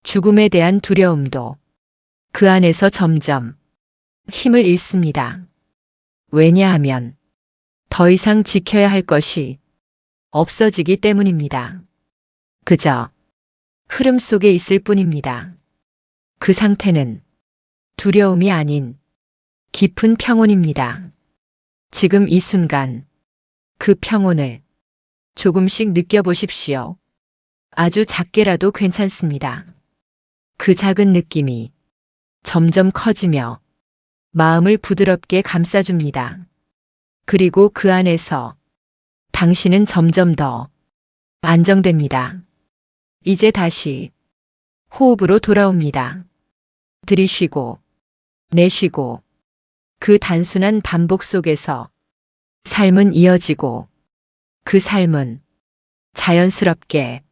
죽음에 대한 두려움도 그 안에서 점점 힘을 잃습니다. 왜냐하면 더 이상 지켜야 할 것이 없어지기 때문입니다. 그저 흐름 속에 있을 뿐입니다. 그 상태는 두려움이 아닌 깊은 평온입니다. 지금 이 순간 그 평온을 조금씩 느껴보십시오. 아주 작게라도 괜찮습니다. 그 작은 느낌이 점점 커지며 마음을 부드럽게 감싸줍니다. 그리고 그 안에서 당신은 점점 더 안정됩니다. 이제 다시 호흡으로 돌아옵니다. 들이쉬고 내쉬고 그 단순한 반복 속에서 삶은 이어지고 그 삶은 자연스럽게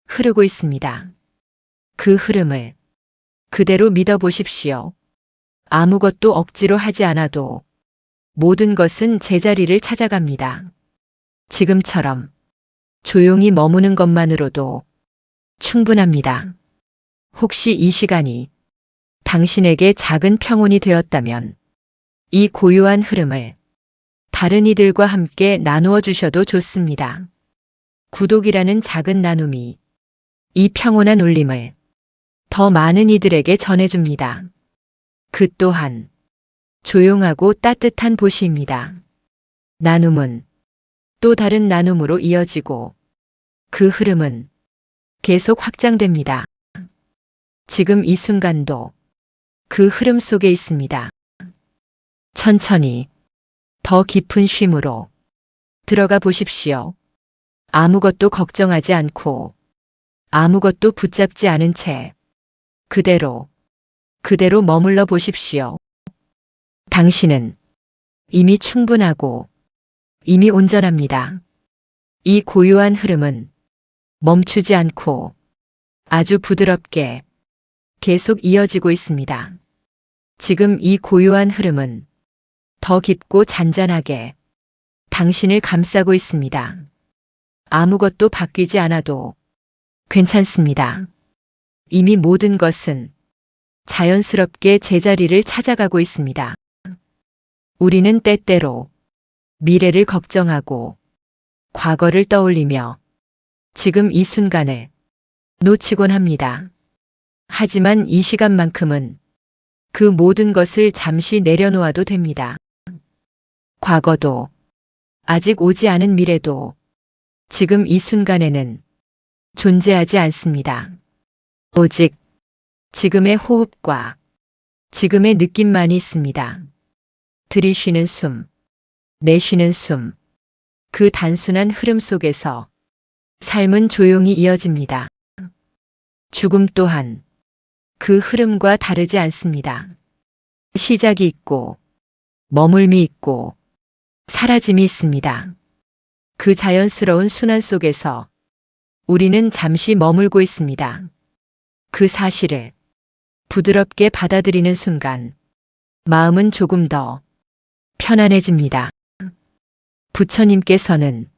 흐르고 있습니다. 그 흐름을 그대로 믿어보십시오. 아무것도 억지로 하지 않아도 모든 것은 제자리를 찾아갑니다. 지금처럼 조용히 머무는 것만으로도 충분합니다. 혹시 이 시간이 당신에게 작은 평온이 되었다면 이 고요한 흐름을 다른 이들과 함께 나누어 주셔도 좋습니다. 구독이라는 작은 나눔이 이 평온한 울림을 더 많은 이들에게 전해줍니다. 그 또한 조용하고 따뜻한 보시입니다. 나눔은 또 다른 나눔으로 이어지고 그 흐름은 계속 확장됩니다. 지금 이 순간도 그 흐름 속에 있습니다. 천천히 더 깊은 쉼으로 들어가 보십시오. 아무것도 걱정하지 않고 아무것도 붙잡지 않은 채 그대로 머물러 보십시오. 당신은 이미 충분하고 이미 온전합니다. 이 고요한 흐름은 멈추지 않고 아주 부드럽게 계속 이어지고 있습니다. 지금 이 고요한 흐름은 더 깊고 잔잔하게 당신을 감싸고 있습니다. 아무것도 바뀌지 않아도 괜찮습니다. 이미 모든 것은 자연스럽게 제자리를 찾아가고 있습니다. 우리는 때때로 미래를 걱정하고 과거를 떠올리며 지금 이 순간을 놓치곤 합니다. 하지만 이 시간만큼은 그 모든 것을 잠시 내려놓아도 됩니다. 과거도 아직 오지 않은 미래도 지금 이 순간에는 존재하지 않습니다. 오직 지금의 호흡과 지금의 느낌만이 있습니다. 들이쉬는 숨, 내쉬는 숨, 그 단순한 흐름 속에서 삶은 조용히 이어집니다. 죽음 또한 그 흐름과 다르지 않습니다. 시작이 있고 머물미 있고 사라짐이 있습니다. 그 자연스러운 순환 속에서 우리는 잠시 머물고 있습니다. 그 사실을 부드럽게 받아들이는 순간 마음은 조금 더 편안해집니다. 부처님께서는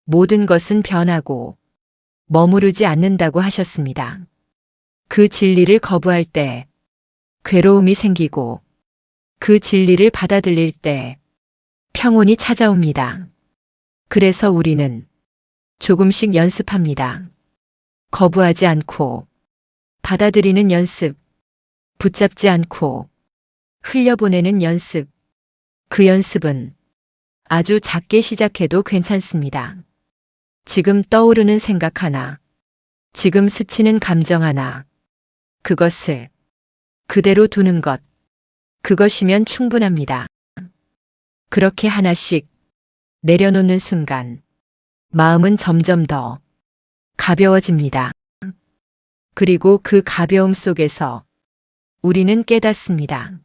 모든 것은 변하고 머무르지 않는다고 하셨습니다. 그 진리를 거부할 때 괴로움이 생기고 그 진리를 받아들일 때 평온이 찾아옵니다. 그래서 우리는 조금씩 연습합니다. 거부하지 않고 받아들이는 연습, 붙잡지 않고 흘려보내는 연습. 그 연습은 아주 작게 시작해도 괜찮습니다. 지금 떠오르는 생각 하나, 지금 스치는 감정 하나, 그것을 그대로 두는 것, 그것이면 충분합니다. 그렇게 하나씩 내려놓는 순간, 마음은 점점 더 가벼워집니다. 그리고 그 가벼움 속에서 우리는 깨닫습니다.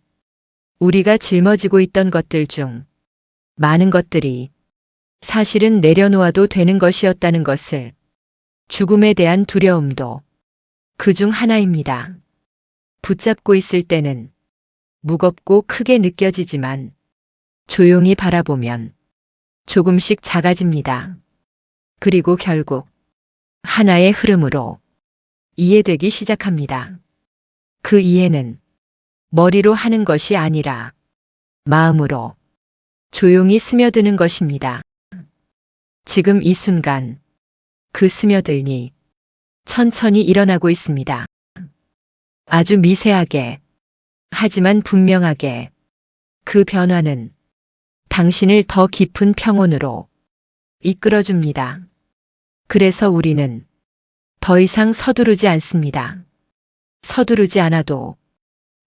우리가 짊어지고 있던 것들 중 많은 것들이 사실은 내려놓아도 되는 것이었다는 것을, 죽음에 대한 두려움도 그 중 하나입니다. 붙잡고 있을 때는 무겁고 크게 느껴지지만 조용히 바라보면 조금씩 작아집니다. 그리고 결국 하나의 흐름으로 이해되기 시작합니다. 그 이해는 머리로 하는 것이 아니라 마음으로 조용히 스며드는 것입니다. 지금 이 순간 그 스며들니 천천히 일어나고 있습니다. 아주 미세하게, 하지만 분명하게. 그 변화는 당신을 더 깊은 평온으로 이끌어줍니다. 그래서 우리는 더 이상 서두르지 않습니다. 서두르지 않아도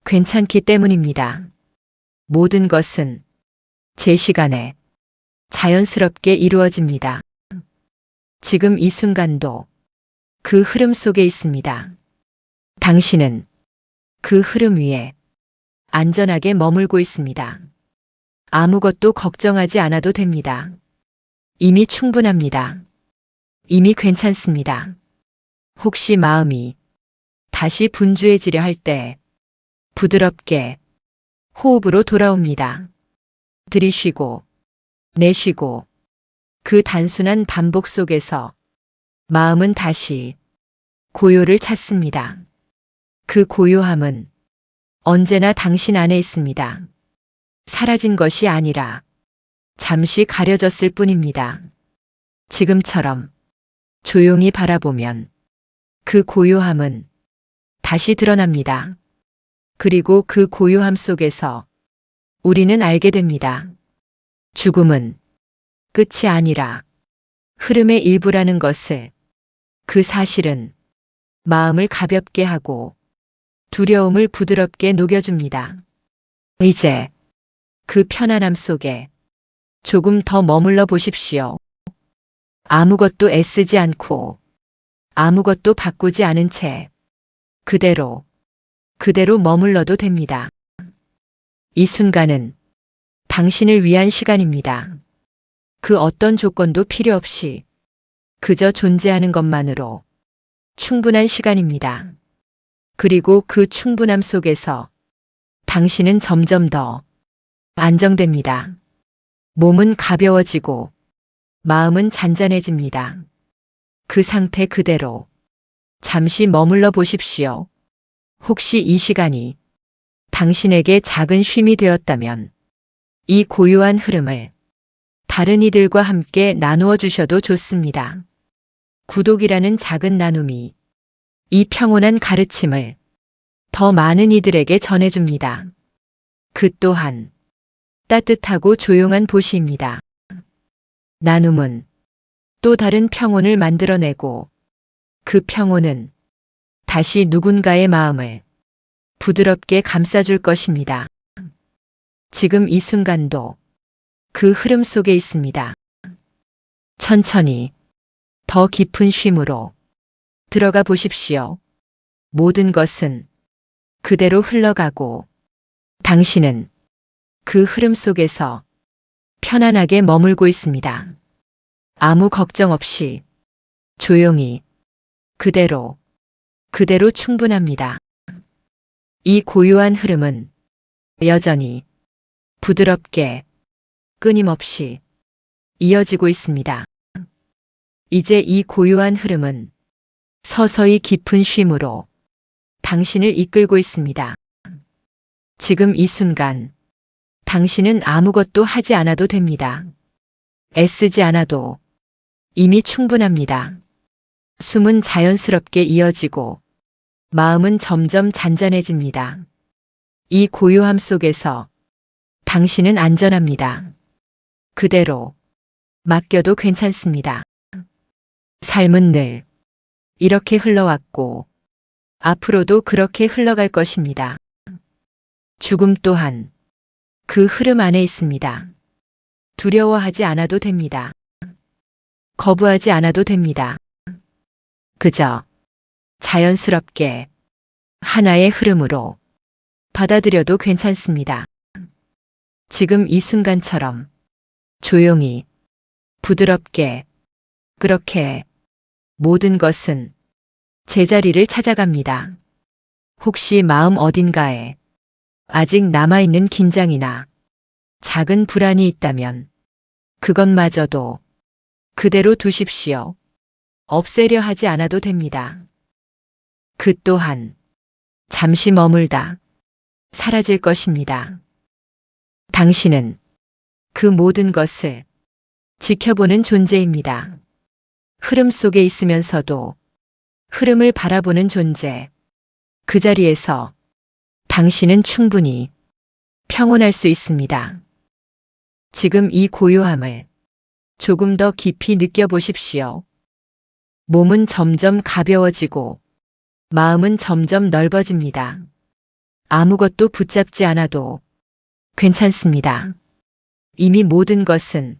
괜찮기 때문입니다. 모든 것은 제 시간에 자연스럽게 이루어집니다. 지금 이 순간도 그 흐름 속에 있습니다. 당신은 그 흐름 위에 안전하게 머물고 있습니다. 아무것도 걱정하지 않아도 됩니다. 이미 충분합니다. 이미 괜찮습니다. 혹시 마음이 다시 분주해지려 할 때 부드럽게 호흡으로 돌아옵니다. 들이쉬고 내쉬고, 그 단순한 반복 속에서 마음은 다시 고요를 찾습니다. 그 고요함은 언제나 당신 안에 있습니다. 사라진 것이 아니라 잠시 가려졌을 뿐입니다. 지금처럼 조용히 바라보면 그 고요함은 다시 드러납니다. 그리고 그 고요함 속에서 우리는 알게 됩니다. 죽음은 끝이 아니라 흐름의 일부라는 것을. 그 사실은 마음을 가볍게 하고 두려움을 부드럽게 녹여줍니다. 이제 그 편안함 속에 조금 더 머물러 보십시오. 아무것도 애쓰지 않고 아무것도 바꾸지 않은 채 그대로 머물러도 됩니다. 이 순간은 당신을 위한 시간입니다. 그 어떤 조건도 필요 없이 그저 존재하는 것만으로 충분한 시간입니다. 그리고 그 충분함 속에서 당신은 점점 더 안정됩니다. 몸은 가벼워지고 마음은 잔잔해집니다. 그 상태 그대로 잠시 머물러 보십시오. 혹시 이 시간이 당신에게 작은 쉼이 되었다면 이 고요한 흐름을 다른 이들과 함께 나누어 주셔도 좋습니다. 구독이라는 작은 나눔이 이 평온한 가르침을 더 많은 이들에게 전해줍니다. 그 또한 따뜻하고 조용한 보시입니다. 나눔은 또 다른 평온을 만들어내고, 그 평온은 다시 누군가의 마음을 부드럽게 감싸줄 것입니다. 지금 이 순간도 그 흐름 속에 있습니다. 천천히 더 깊은 쉼으로 들어가 보십시오. 모든 것은 그대로 흘러가고 당신은 그 흐름 속에서 편안하게 머물고 있습니다. 아무 걱정 없이 조용히 그대로 충분합니다. 이 고요한 흐름은 여전히 부드럽게 끊임없이 이어지고 있습니다. 이제 이 고요한 흐름은 서서히 깊은 쉼으로 당신을 이끌고 있습니다. 지금 이 순간 당신은 아무것도 하지 않아도 됩니다. 애쓰지 않아도 이미 충분합니다. 숨은 자연스럽게 이어지고 마음은 점점 잔잔해집니다. 이 고요함 속에서 당신은 안전합니다. 그대로 맡겨도 괜찮습니다. 삶은 늘 이렇게 흘러왔고 앞으로도 그렇게 흘러갈 것입니다. 죽음 또한 그 흐름 안에 있습니다. 두려워하지 않아도 됩니다. 거부하지 않아도 됩니다. 그저 자연스럽게 하나의 흐름으로 받아들여도 괜찮습니다. 지금 이 순간처럼 조용히, 부드럽게, 그렇게 모든 것은 제자리를 찾아갑니다. 혹시 마음 어딘가에 아직 남아있는 긴장이나 작은 불안이 있다면 그것마저도 그대로 두십시오. 없애려 하지 않아도 됩니다. 그 또한 잠시 머물다 사라질 것입니다. 당신은 그 모든 것을 지켜보는 존재입니다. 흐름 속에 있으면서도 흐름을 바라보는 존재. 그 자리에서 당신은 충분히 평온할 수 있습니다. 지금 이 고요함을 조금 더 깊이 느껴보십시오. 몸은 점점 가벼워지고 마음은 점점 넓어집니다. 아무것도 붙잡지 않아도 괜찮습니다. 이미 모든 것은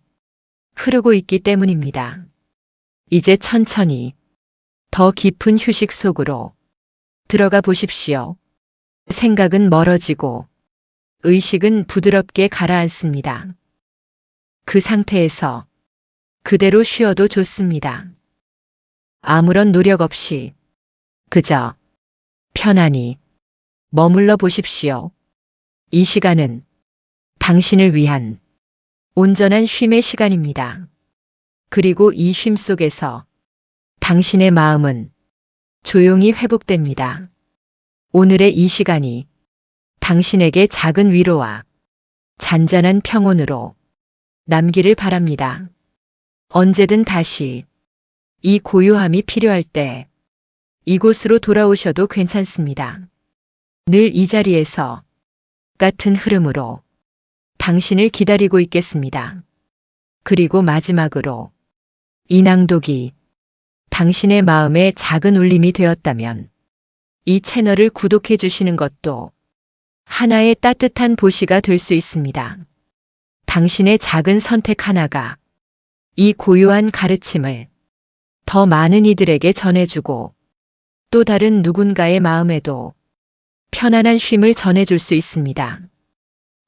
흐르고 있기 때문입니다. 이제 천천히 더 깊은 휴식 속으로 들어가 보십시오. 생각은 멀어지고 의식은 부드럽게 가라앉습니다. 그 상태에서 그대로 쉬어도 좋습니다. 아무런 노력 없이 그저 편안히 머물러 보십시오. 이 시간은 당신을 위한 온전한 쉼의 시간입니다. 그리고 이 쉼 속에서 당신의 마음은 조용히 회복됩니다. 오늘의 이 시간이 당신에게 작은 위로와 잔잔한 평온으로 남기를 바랍니다. 언제든 다시 이 고요함이 필요할 때 이곳으로 돌아오셔도 괜찮습니다. 늘 이 자리에서 같은 흐름으로 당신을 기다리고 있겠습니다. 그리고 마지막으로 이 낭독이 당신의 마음에 작은 울림이 되었다면 이 채널을 구독해 주시는 것도 하나의 따뜻한 보시가 될 수 있습니다. 당신의 작은 선택 하나가 이 고요한 가르침을 더 많은 이들에게 전해주고 또 다른 누군가의 마음에도 편안한 쉼을 전해줄 수 있습니다.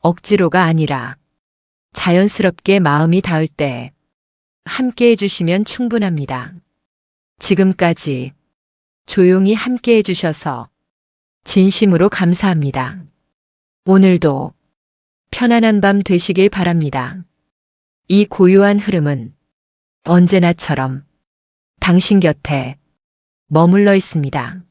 억지로가 아니라 자연스럽게 마음이 닿을 때 함께 해주시면 충분합니다. 지금까지 조용히 함께 해주셔서 진심으로 감사합니다. 오늘도 편안한 밤 되시길 바랍니다. 이 고요한 흐름은 언제나처럼 당신 곁에 머물러 있습니다.